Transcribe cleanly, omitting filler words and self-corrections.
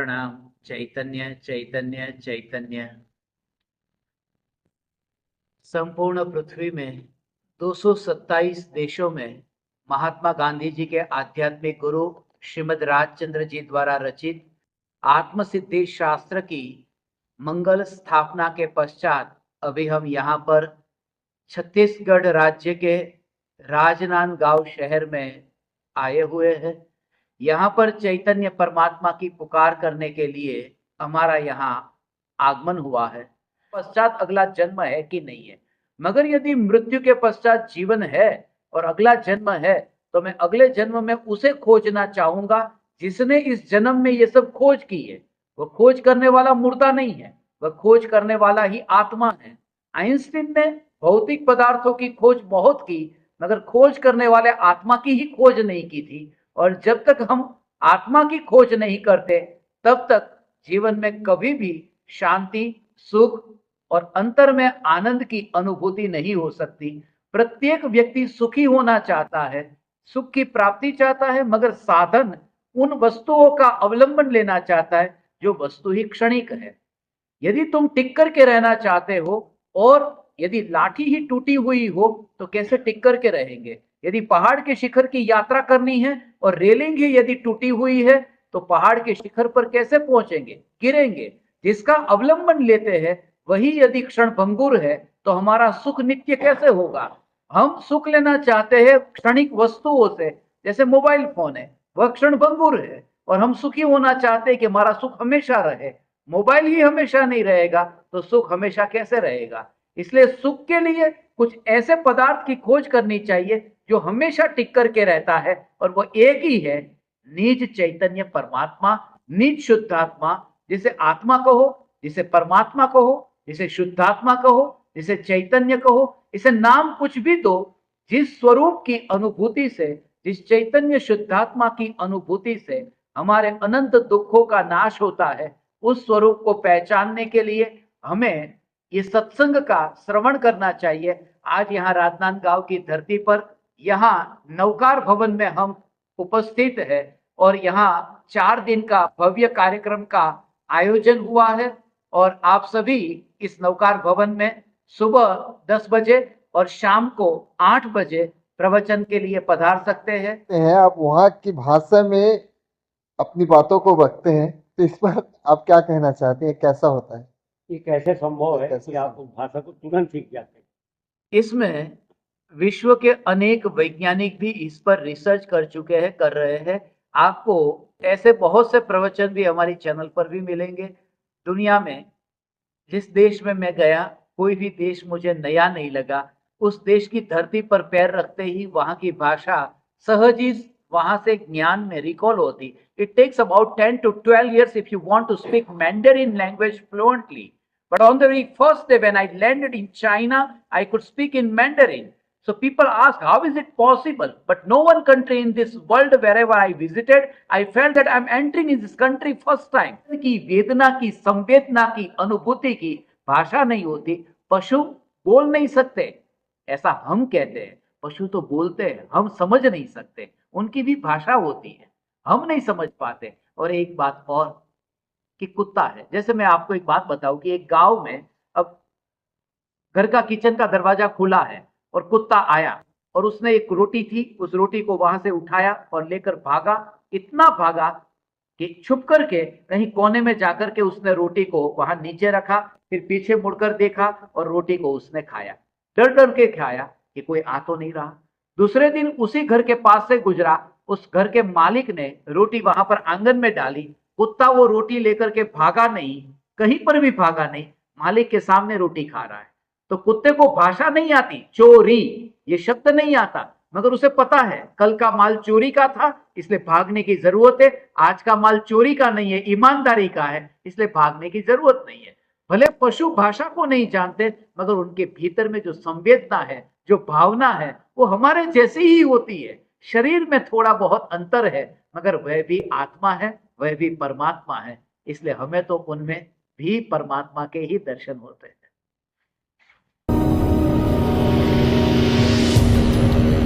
प्रणाम। चैतन्य चैतन्य चैतन्य। संपूर्ण पृथ्वी में 227 देशों में महात्मा गांधी जी के आध्यात्मिक गुरु श्रीमद राजचंद्र जी द्वारा रचित आत्मसिद्धि शास्त्र की मंगल स्थापना के पश्चात अभी हम यहाँ पर छत्तीसगढ़ राज्य के राजनांदगांव शहर में आए हुए हैं। यहाँ पर चैतन्य परमात्मा की पुकार करने के लिए हमारा यहाँ आगमन हुआ है। पश्चात अगला जन्म है कि नहीं है, मगर यदि मृत्यु के पश्चात जीवन है और अगला जन्म है तो मैं अगले जन्म में उसे खोजना चाहूंगा जिसने इस जन्म में ये सब खोज की है। वह खोज करने वाला मुर्दा नहीं है, वह खोज करने वाला ही आत्मा है। आइंस्टीन ने भौतिक पदार्थों की खोज बहुत की, मगर खोज करने वाले आत्मा की ही खोज नहीं की थी। और जब तक हम आत्मा की खोज नहीं करते तब तक जीवन में कभी भी शांति, सुख और अंतर में आनंद की अनुभूति नहीं हो सकती। प्रत्येक व्यक्ति सुखी होना चाहता है, सुख की प्राप्ति चाहता है, मगर साधन उन वस्तुओं का अवलंबन लेना चाहता है जो वस्तु ही क्षणिक है। यदि तुम टिक करके रहना चाहते हो और यदि लाठी ही टूटी हुई हो तो कैसे टिक करके रहेंगे। यदि पहाड़ के शिखर की यात्रा करनी है और रेलिंग ही यदि टूटी हुई है तो पहाड़ के शिखर पर कैसे पहुंचेंगे, गिरेंगे। जिसका अवलंबन लेते हैं वही यदि क्षण भंगुर है तो हमारा सुख नित्य कैसे होगा। हम सुख लेना चाहते हैं क्षणिक वस्तुओं से, जैसे मोबाइल फोन है, वह क्षण भंगुर है। और हम सुखी होना चाहते हैं कि हमारा सुख हमेशा रहे। मोबाइल ही हमेशा नहीं रहेगा तो सुख हमेशा कैसे रहेगा। इसलिए सुख के लिए कुछ ऐसे पदार्थ की खोज करनी चाहिए जो हमेशा टिक करके रहता है, और वो एक ही है, निज चैतन्य परमात्मा, निज शुद्धात्मा। जिसे आत्मा कहो, जिसे परमात्मा कहो, जिसे शुद्धात्मा कहो, जिसे चैतन्य कहो, इसे नाम कुछ भी दो। जिस स्वरूप की अनुभूति से, जिस चैतन्य शुद्धात्मा की अनुभूति से हमारे अनंत दुखों का नाश होता है, उस स्वरूप को पहचानने के लिए हमें ये सत्संग का श्रवण करना चाहिए। आज यहाँ राजनांदगांव की धरती पर, यहाँ नवकार भवन में हम उपस्थित है और यहाँ 4 दिन का भव्य कार्यक्रम का आयोजन हुआ है। और आप सभी इस नवकार भवन में सुबह 10 बजे और शाम को 8 बजे प्रवचन के लिए पधार सकते हैं। आप वहाँ की भाषा में अपनी बातों को रखते हैं, तो इस पर आप क्या कहना चाहते हैं, कैसा होता है? ये कैसे संभव है कैसे कि आप उस भाषा को तुरंत सीख जाते हैं? इसमें विश्व के अनेक वैज्ञानिक भी इस पर रिसर्च कर चुके हैं, कर रहे हैं। आपको ऐसे बहुत से प्रवचन भी हमारी चैनल पर भी मिलेंगे। दुनिया में जिस देश में मैं गया, कोई भी देश मुझे नया नहीं लगा। उस देश की धरती पर पैर रखते ही वहां की भाषा सहज ही वहां से ज्ञान में रिकॉल होती। It takes about 10 to 12 years if you want to speak Mandarin language fluently. But on the very first day when I landed in China, I could speak in Mandarin. So people ask, how is it possible? But no one country in this world wherever I visited, I felt that I'm entering in this country first time. की वेदना की, संवेदना की, अनुभूति की भाषा नहीं होती। पशु बोल नहीं सकते, ऐसा हम कहते हैं। पशु तो बोलते हैं, हम समझ नहीं सकते। उनकी भी भाषा होती है, हम नहीं समझ पाते। और एक बात और कि कुत्ता है, जैसे मैं आपको एक बात बताऊं कि एक गांव में अब घर का किचन का दरवाजा खुला है और कुत्ता आया और उसने एक रोटी थी, उस रोटी को वहां से उठाया और लेकर भागा। इतना भागा कि छुप करके कहीं कोने में जाकर के उसने रोटी को वहां नीचे रखा, फिर पीछे मुड़कर देखा और रोटी को उसने खाया। डर डर के खाया कि कोई आ तो नहीं रहा। दूसरे दिन उसी घर के पास से गुजरा, उस घर के मालिक ने रोटी वहां पर आंगन में डाली। कुत्ता वो रोटी लेकर के भागा नहीं, कहीं पर भी भागा नहीं, मालिक के सामने रोटी खा रहा है। तो कुत्ते को भाषा नहीं आती, चोरी ये शब्द नहीं आता, मगर उसे पता है कल का माल चोरी का था, इसलिए भागने की जरूरत है। आज का माल चोरी का नहीं है, ईमानदारी का है, इसलिए भागने की जरूरत नहीं है। भले पशु भाषा को नहीं जानते, मगर उनके भीतर में जो संवेदना है, जो भावना है, वो हमारे जैसी ही होती है। शरीर में थोड़ा बहुत अंतर है, मगर वह भी आत्मा है, वह भी परमात्मा है। इसलिए हमें तो उनमें भी परमात्मा के ही दर्शन होते हैं।